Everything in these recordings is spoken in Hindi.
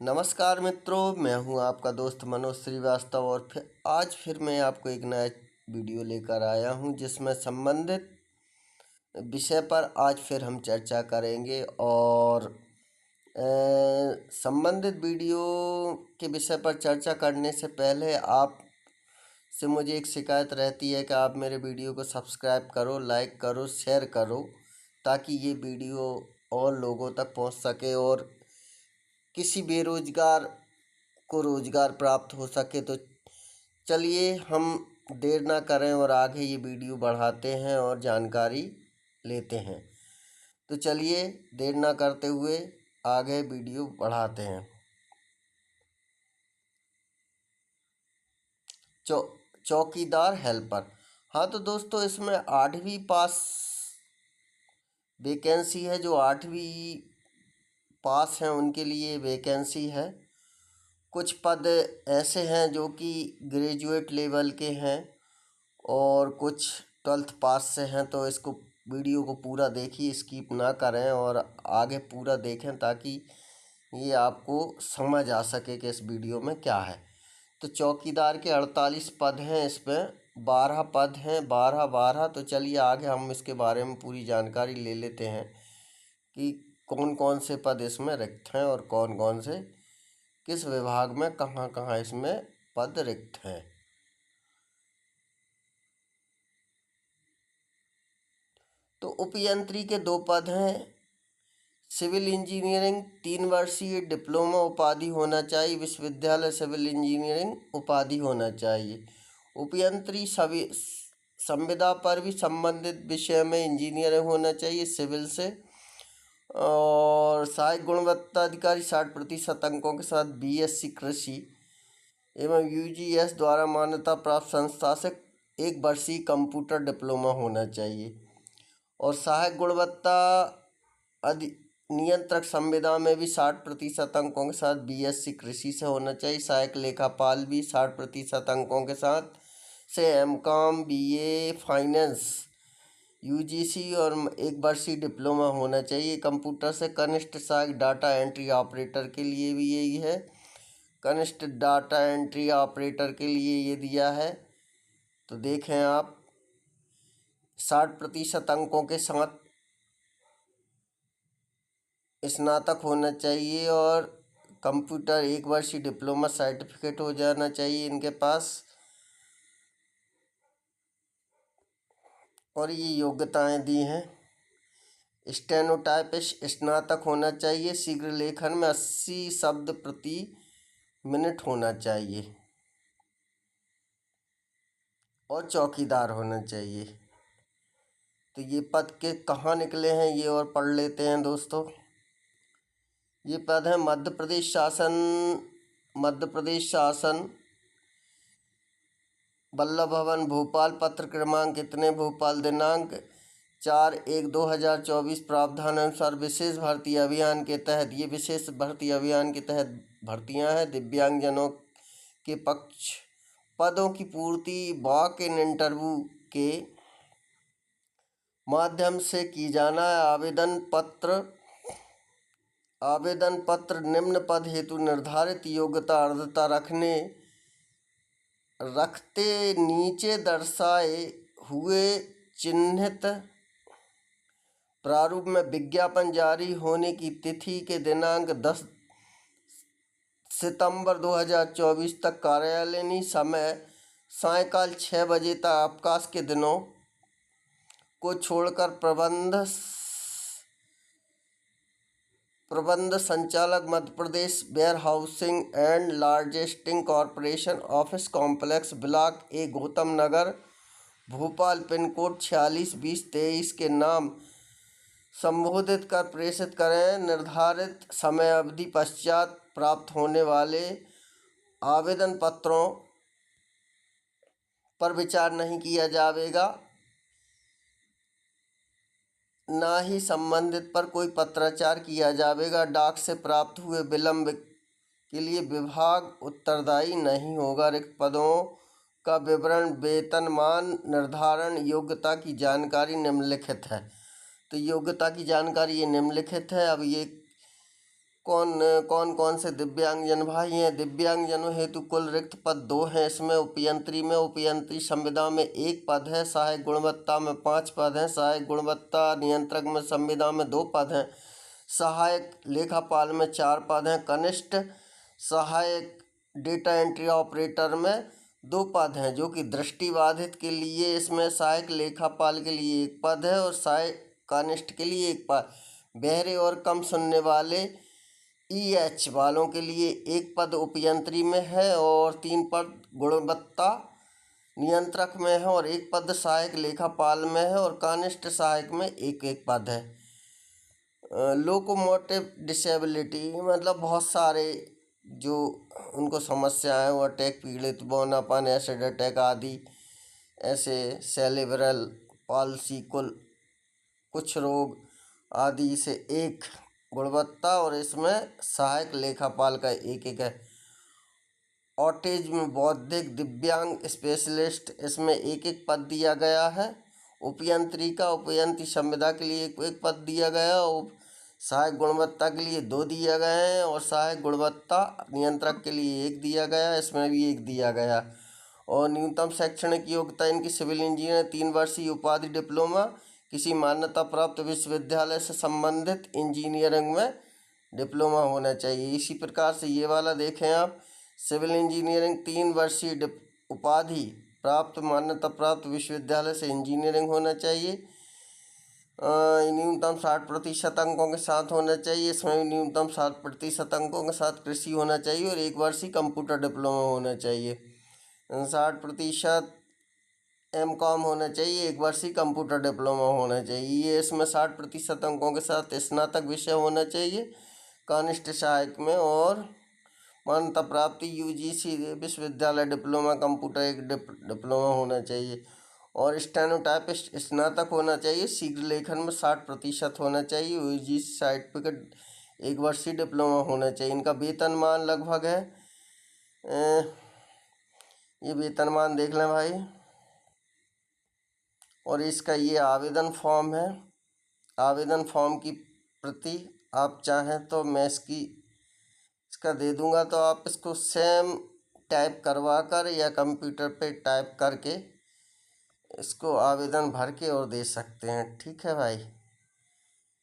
नमस्कार मित्रों, मैं हूं आपका दोस्त मनोज श्रीवास्तव और आज फिर मैं आपको एक नया वीडियो लेकर आया हूं जिसमें संबंधित विषय पर आज फिर हम चर्चा करेंगे। और संबंधित वीडियो के विषय पर चर्चा करने से पहले आप से मुझे एक शिकायत रहती है कि आप मेरे वीडियो को सब्सक्राइब करो, लाइक करो, शेयर करो, ताकि ये वीडियो और लोगों तक पहुंच सके और किसी बेरोजगार को रोजगार प्राप्त हो सके। तो चलिए हम देर ना करें और आगे ये वीडियो बढ़ाते हैं और जानकारी लेते हैं। तो चलिए देर ना करते हुए आगे वीडियो बढ़ाते हैं। चौकीदार हेल्पर। हाँ तो दोस्तों, इसमें 8वीं पास वैकेंसी है। जो 8वीं पास हैं उनके लिए वैकेंसी है। कुछ पद ऐसे हैं जो कि ग्रेजुएट लेवल के हैं और कुछ 12th पास से हैं। तो इसको वीडियो को पूरा देखिए, स्किप ना करें और आगे पूरा देखें ताकि ये आपको समझ आ सके कि इस वीडियो में क्या है। तो चौकीदार के 48 पद हैं, इसमें 12 पद हैं, 12 तो चलिए आगे हम इसके बारे में पूरी जानकारी ले लेते हैं कि कौन कौन से पद इसमें रिक्त हैं और कौन कौन से किस विभाग में कहाँ कहाँ इसमें पद रिक्त हैं। तो उपयंत्री के 2 पद हैं। सिविल इंजीनियरिंग 3 वर्षीय डिप्लोमा उपाधि होना चाहिए, विश्वविद्यालय सिविल इंजीनियरिंग उपाधि होना चाहिए। उपयंत्री सभी संविदा पर भी संबंधित विषय में इंजीनियरिंग होना चाहिए सिविल से। और सहायक गुणवत्ता अधिकारी 60% अंकों के साथ बीएससी कृषि एवं यूजीएस द्वारा मान्यता प्राप्त संस्था से 1 वर्षीय कंप्यूटर डिप्लोमा होना चाहिए। और सहायक गुणवत्ता नियंत्रक संविदा में भी 60% अंकों के साथ बीएससी कृषि से होना चाहिए। सहायक लेखापाल भी 60% अंकों के साथ से एमकॉम बीए फाइनेंस यूजीसी और 1 वर्षीय डिप्लोमा होना चाहिए। कंप्यूटर से कनिष्ठ सहायक डाटा एंट्री ऑपरेटर के लिए भी यही है। कनिष्ठ डाटा एंट्री ऑपरेटर के लिए ये दिया है। तो देखें आप, 60% अंकों के साथ स्नातक होना चाहिए और कंप्यूटर 1 वर्षीय डिप्लोमा सर्टिफिकेट हो जाना चाहिए इनके पास। और ये योग्यताएं दी हैं। स्टेनोटाइपिस्ट स्नातक होना चाहिए। शीघ्र लेखन में 80 शब्द प्रति मिनट होना चाहिए और चौकीदार होना चाहिए। तो ये पद के कहाँ निकले हैं ये और पढ़ लेते हैं दोस्तों। ये पद है मध्य प्रदेश शासन वल्लभ भवन भोपाल। पत्र क्रमांक इतने, भोपाल दिनांक 4/1/2024। प्रावधान अनुसार विशेष भर्ती अभियान के तहत, ये विशेष भर्ती अभियान के तहत भर्तियां हैं। दिव्यांगजनों के पक्ष पदों की पूर्ति वॉक इन इंटरव्यू के माध्यम से की जाना है। आवेदन पत्र निम्न पद हेतु निर्धारित योग्यता अर्हता रखते नीचे दर्शाए हुए चिन्हित प्रारूप में विज्ञापन जारी होने की तिथि के दिनांक 10 सितंबर 2024 तक कार्यालयीन समय सायंकाल 6 बजे तक अवकाश के दिनों को छोड़कर प्रबंध संचालक Madhya Pradesh warehousing and logistic corporation office complex block A Gautam Nagar Bhopal pincode 462023 के नाम संबोधित कर प्रेषित करें। निर्धारित समय अवधि पश्चात प्राप्त होने वाले आवेदन पत्रों पर विचार नहीं किया जाएगा, ना ही संबंधित पर कोई पत्राचार किया जाएगा। डाक से प्राप्त हुए विलंब के लिए विभाग उत्तरदायी नहीं होगा। रिक्त पदों का विवरण, वेतनमान निर्धारण, योग्यता की जानकारी निम्नलिखित है। तो योग्यता की जानकारी ये निम्नलिखित है। अब ये कौन कौन से दिव्यांगजन भाई हैं। दिव्यांगजनों हेतु कुल रिक्त पद 2 हैं। इसमें उपयंत्री संविदा में 1 पद है। सहायक गुणवत्ता में 5 पद हैं। सहायक गुणवत्ता नियंत्रक में संविदा में 2 पद हैं। सहायक लेखापाल में 4 पद हैं। कनिष्ठ सहायक डेटा एंट्री ऑपरेटर में 2 पद हैं, जो कि दृष्टिबाधित के लिए इसमें सहायक लेखापाल के लिए 1 पद है और सहायक कनिष्ठ के लिए 1 पद। बहरे और कम सुनने वाले EH वालों के लिए 1 पद उपयंत्री में है और 3 पद गुणवत्ता नियंत्रक में है और 1 पद सहायक लेखापाल में है और कनिष्ठ सहायक में 1 पद है। लोकोमोटिव डिसेबिलिटी मतलब बहुत सारे जो उनको समस्याएं वो अटैक पीड़ित, बौनापन, एसिड अटैक आदि ऐसे सेरेब्रल पाल्सी कुछ रोग आदि से 1 गुणवत्ता और इसमें सहायक लेखापाल का 1 है। ऑटिज्म बौद्धिक दिव्यांग स्पेशलिस्ट, इसमें 1 पद दिया गया है। उपयंत्री संविदा के लिए 1 पद दिया गया और सहायक गुणवत्ता के लिए 2 दिए गए हैं और सहायक गुणवत्ता नियंत्रक के लिए 1 दिया गया, इसमें भी 1 दिया गया। और न्यूनतम शैक्षणिक योग्यता इनकी सिविल इंजीनियर 3 वर्षीय उपाधि डिप्लोमा किसी मान्यता प्राप्त विश्वविद्यालय से संबंधित इंजीनियरिंग में डिप्लोमा होना चाहिए। इसी प्रकार से ये वाला देखें आप, सिविल इंजीनियरिंग 3 वर्षीय उपाधि प्राप्त मान्यता प्राप्त विश्वविद्यालय से इंजीनियरिंग होना चाहिए। न्यूनतम 60% अंकों के साथ होना चाहिए। इसमें भी न्यूनतम 60% अंकों के साथ कृषि होना चाहिए और 1 वर्षीय कंप्यूटर डिप्लोमा होना चाहिए। 60% MCOM होना चाहिए, 1 वर्षीय कंप्यूटर डिप्लोमा होना चाहिए। ये इसमें 60% अंकों के साथ स्नातक विषय होना चाहिए कनिष्ठ सहायक में और मान्यता प्राप्ति UGC विश्वविद्यालय डिप्लोमा कंप्यूटर 1 डिप्लोमा होना चाहिए और स्टेनोटाइपिस्ट स्नातक होना चाहिए। शीघ्र लेखन में 60% होना चाहिए। UGC सर्टिफिकेट 1 वर्षीय डिप्लोमा होना चाहिए। इनका वेतनमान लगभग है, ये वेतनमान देख लें भाई। और इसका ये आवेदन फॉर्म है। आवेदन फॉर्म की प्रति आप चाहें तो मैं इसका दे दूंगा, तो आप इसको सेम टाइप करवा कर या कंप्यूटर पे टाइप करके इसको आवेदन भर के और दे सकते हैं। ठीक है भाई।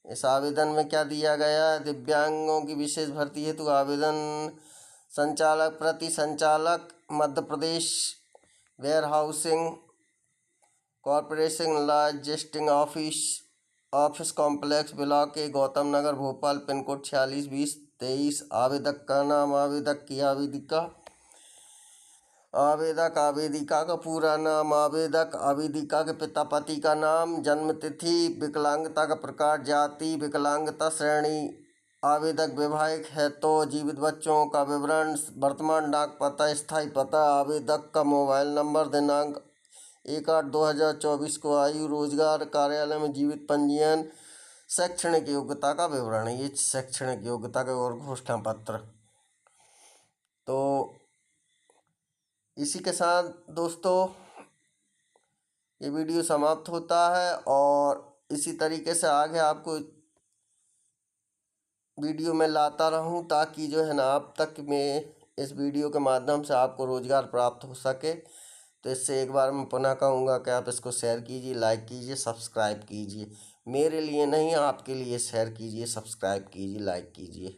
इस आवेदन में क्या दिया गया है, दिव्यांगों की विशेष भर्ती हेतु तो आवेदन संचालक प्रति संचालक Madhya Pradesh warehousing corporation logistic office complex block के गौतम नगर भोपाल पिनकोड 462023। आवेदक का नाम, आवेदक की आवेदिका, आवेदक आवेदिका का पूरा नाम, आवेदक आवेदिका के पिता पति का नाम, जन्म तिथि, विकलांगता का प्रकार, जाति, विकलांगता श्रेणी, आवेदक विवाहित है तो जीवित बच्चों का विवरण, वर्तमान डाक पता, स्थायी पता, आवेदक का मोबाइल नंबर, दिनांक 1/8/2024 को, आयु, रोजगार, कार्यालय में जीवित पंजीयन, शैक्षणिक योग्यता का विवरण। ये शैक्षणिक योग्यता का और घोषणा पत्र। तो इसी के साथ दोस्तों ये वीडियो समाप्त होता है और इसी तरीके से आगे आपको वीडियो में लाता रहूं ताकि जो है ना आप तक में इस वीडियो के माध्यम से आपको रोज़गार प्राप्त हो सके। तो इससे एक बार मैं पुनः कहूँगा कि आप इसको शेयर कीजिए, लाइक कीजिए, सब्सक्राइब कीजिए। मेरे लिए नहीं, आपके लिए शेयर कीजिए, सब्सक्राइब कीजिए, लाइक कीजिए।